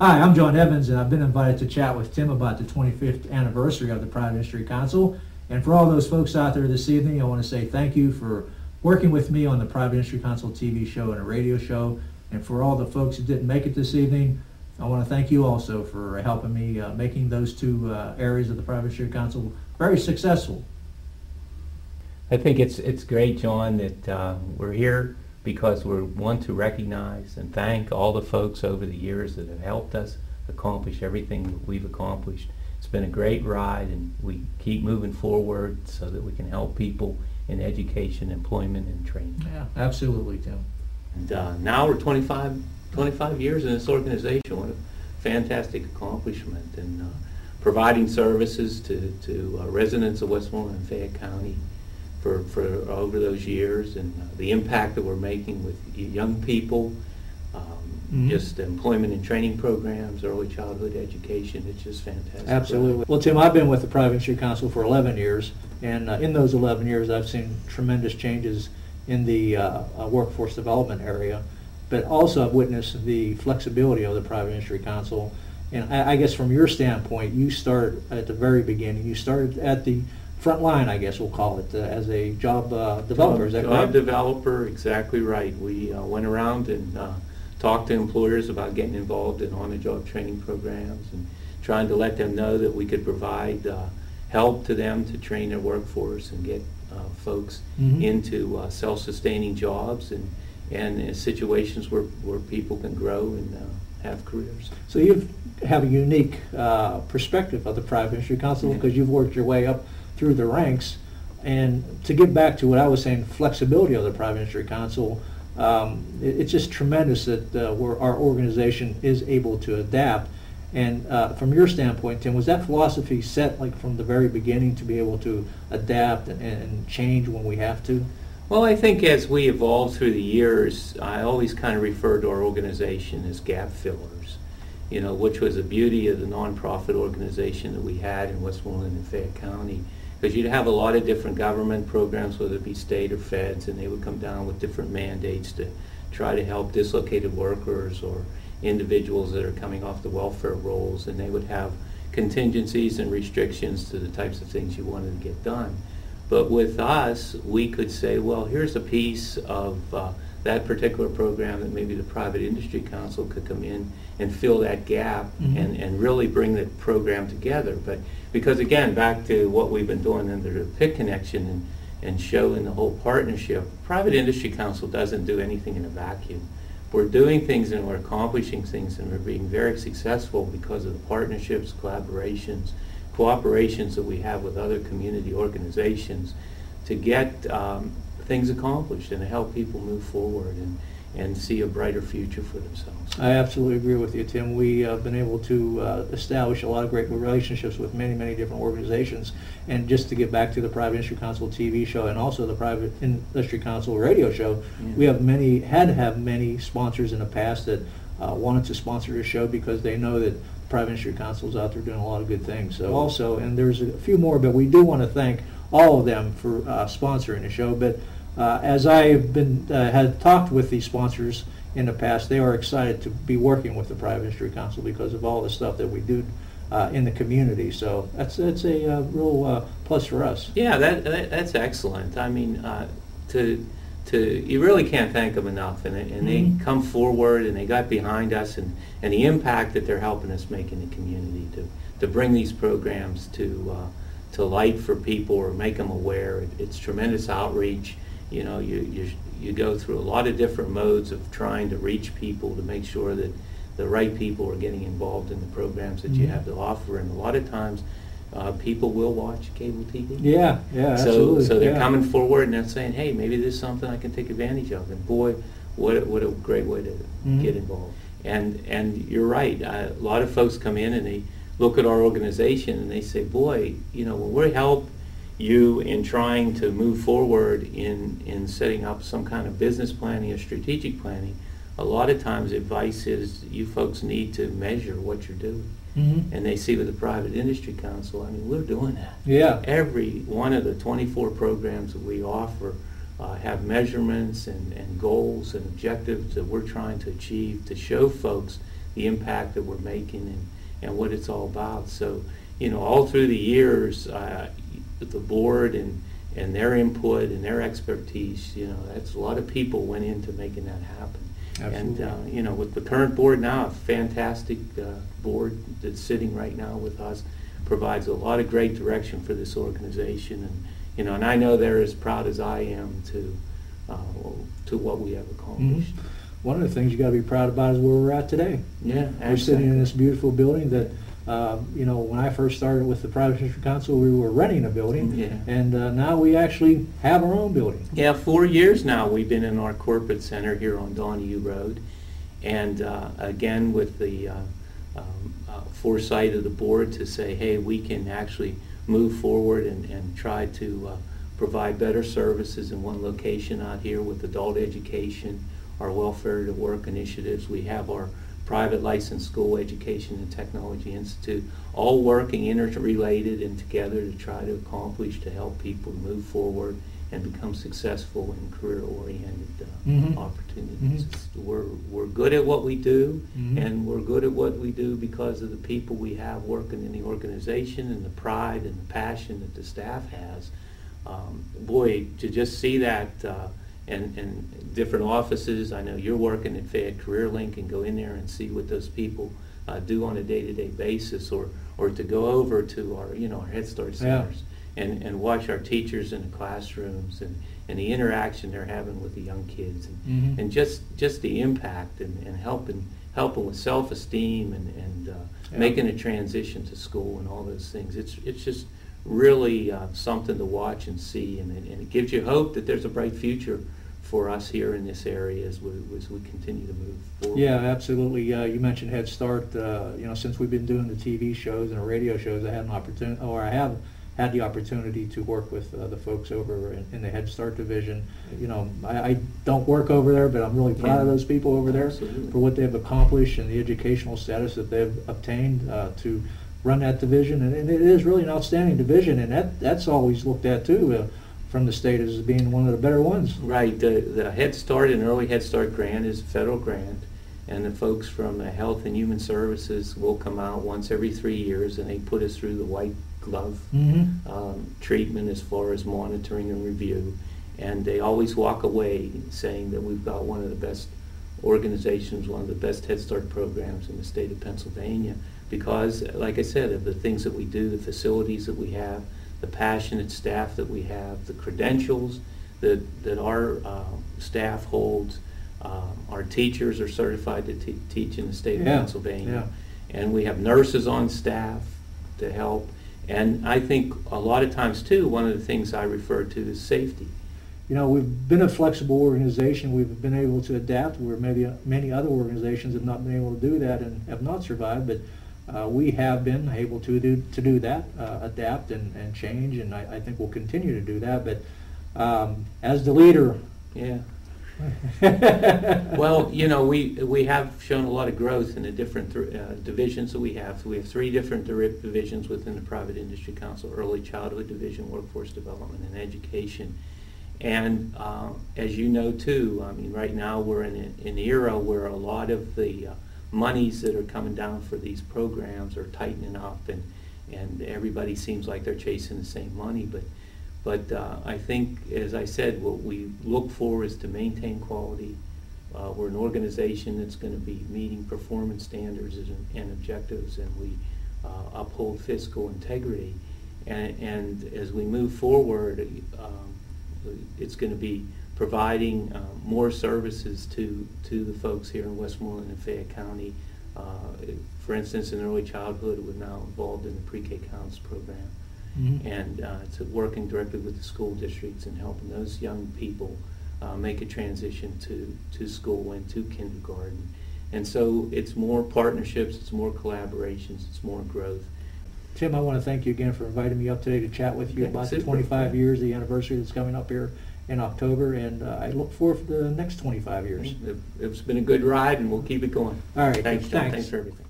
Hi, I'm John Evans, and I've been invited to chat with Tim about the 25th anniversary of the Private Industry Council. And for all those folks out there this evening, I want to say thank you for working with me on the Private Industry Council TV show and a radio show. And for all the folks who didn't make it this evening, I want to thank you also for helping me making those two areas of the Private Industry Council very successful. I think it's great, John, that we're here because we want to recognize and thank all the folks over the years that have helped us accomplish everything that we've accomplished. It's been a great ride, and we keep moving forward so that we can help people in education, employment, and training. Yeah, absolutely, Tim. And now we're 25 years in this organization. What a fantastic accomplishment. And providing services to residents of Westmoreland and Fayette County for over those years, and the impact that we're making with young people, just employment and training programs, early childhood education. It's just fantastic. Absolutely. Well, Tim, I've been with the Private Industry Council for 11 years, and in those 11 years I've seen tremendous changes in the workforce development area, but also I've witnessed the flexibility of the Private Industry Council. And I guess from your standpoint, you start at the very beginning. You started at the front line, I guess we'll call it, as a job developer. Is that correct? Job developer, exactly right. We went around and talked to employers about getting involved in on-the-job training programs and trying to let them know that we could provide help to them to train their workforce and get folks into self-sustaining jobs and in situations where people can grow and have careers. So you have a unique perspective of the Private Industry Council because you've worked your way up through the ranks. And to get back to what I was saying, flexibility of the Private Industry Council, it's just tremendous that our organization is able to adapt. And from your standpoint, Tim, was that philosophy set like from the very beginning to be able to adapt and change when we have to? Well, I think as we evolved through the years, I always kind of referred to our organization as gap fillers, which was the beauty of the nonprofit organization that we had in Westmoreland and Fayette County. Because you'd have a lot of different government programs, whether it be state or feds, and they would come down with different mandates to try to help dislocated workers or individuals that are coming off the welfare rolls, and they would have contingencies and restrictions to the types of things you wanted to get done. But with us, we could say, well, here's a piece of that particular program that maybe the Private Industry Council could come in and fill that gap and really bring the program together. But because again, back to what we've been doing under the PIC connection and showing the whole partnership, Private Industry Council doesn't do anything in a vacuum. We're doing things and we're accomplishing things and we're being very successful because of the partnerships, collaborations, cooperations that we have with other community organizations to get things accomplished and to help people move forward and see a brighter future for themselves. I absolutely agree with you, Tim. We have been able to establish a lot of great relationships with many, many different organizations. And just to get back to the Private Industry Council TV show and also the Private Industry Council radio show, we have had to have many sponsors in the past that wanted to sponsor the show because they know that the Private Industry Council is out there doing a lot of good things. So also, and there's a few more, but we do want to thank all of them for sponsoring the show. But as I've been had talked with these sponsors in the past, they are excited to be working with the Private Industry Council because of all the stuff that we do in the community. So that's a real plus for us. Yeah, that's excellent. I mean, you really can't thank them enough, and they come forward and they got behind us and the impact that they're helping us make in the community to bring these programs to light for people or make them aware. It's tremendous outreach. You go through a lot of different modes of trying to reach people to make sure that the right people are getting involved in the programs that you have to offer, and a lot of times people will watch cable TV. Yeah, absolutely. So they're coming forward and they're saying, hey, maybe this is something I can take advantage of, and boy, what a great way to get involved. And you're right, a lot of folks come in and they look at our organization and they say, boy, when we help you in trying to move forward in setting up some kind of business planning or strategic planning, a lot of times advice is you folks need to measure what you're doing. And they see with the Private Industry Council, I mean, we're doing that. Yeah. Every one of the 24 programs that we offer have measurements and goals and objectives that we're trying to achieve to show folks the impact that we're making and what it's all about. So, you know, all through the years, the board and their input and their expertise, you know, that's a lot of people went into making that happen. Absolutely. And, you know, with the current board now, a fantastic board that's sitting right now with us, provides a lot of great direction for this organization. And, you know, and I know they're as proud as I am to what we have accomplished. Mm-hmm. One of the things you got to be proud about is where we're at today. Yeah, We're sitting in this beautiful building that, you know, when I first started with the Private Industry Council, we were renting a building, Yeah. and now we actually have our own building. Yeah, 4 years now we've been in our corporate center here on Donahue Road, and again with the foresight of the board to say, hey, we can actually move forward and try to provide better services in one location out here with adult education, our welfare to work initiatives. We have our private licensed school education and technology institute, all working interrelated and together to try to accomplish, to help people move forward and become successful in career-oriented opportunities. We're good at what we do, and we're good at what we do because of the people we have working in the organization and the pride and the passion that the staff has. Boy, to just see that in different offices. I know you're working at Fayette Career Link, and go in there and see what those people do on a day-to-day basis, or to go over to our, you know, our Head Start centers and watch our teachers in the classrooms and the interaction they're having with the young kids, and just the impact and helping with self-esteem and making a transition to school and all those things. It's just really something to watch and see, and it gives you hope that there's a bright future for us here in this area as we continue to move forward. Yeah, absolutely. You mentioned Head Start. You know, since we've been doing the TV shows and the radio shows, I had an opportunity, or I have had the opportunity to work with the folks over in the Head Start division. You know, I don't work over there, but I'm really proud of those people over there for what they've accomplished and the educational status that they've obtained to run that division. And it is really an outstanding division, and that's always looked at too from the state as being one of the better ones. Right. The Head Start and Early Head Start grant is a federal grant, and the folks from Health and Human Services will come out once every 3 years, and they put us through the white glove treatment as far as monitoring and review. And they always walk away saying that we've got one of the best organizations, one of the best Head Start programs in the state of Pennsylvania, because, like I said, of the things that we do, the facilities that we have, the passionate staff that we have, the credentials that our staff holds. Our teachers are certified to teach in the state of Pennsylvania. And we have nurses on staff to help. And I think a lot of times, too, one of the things I refer to is safety. You know, we've been a flexible organization. We've been able to adapt where maybe many other organizations have not been able to do that and have not survived. But we have been able to do that, adapt and change, and I think we'll continue to do that. But as the leader, well, you know, we have shown a lot of growth in the different divisions that we have. So we have 3 different divisions within the Private Industry Council: Early Childhood Division, Workforce Development, and Education. And as you know too, I mean, right now we're in an era where a lot of the monies that are coming down for these programs are tightening up, and everybody seems like they're chasing the same money. But I think, as I said, what we look for is to maintain quality. We're an organization that's going to be meeting performance standards and objectives, and we uphold fiscal integrity. And as we move forward, it's going to be providing more services to the folks here in Westmoreland and Fayette County. For instance, in early childhood, we're now involved in the pre-K counts program. And it's working directly with the school districts and helping those young people make a transition to school and to kindergarten. And so it's more partnerships, it's more collaborations, it's more growth. Tim, I want to thank you again for inviting me up today to chat with you about the 25 years, the anniversary that's coming up here in October, and I look forward to the next 25 years. It's been a good ride, and we'll keep it going. All right. Thanks, John. Thanks for everything.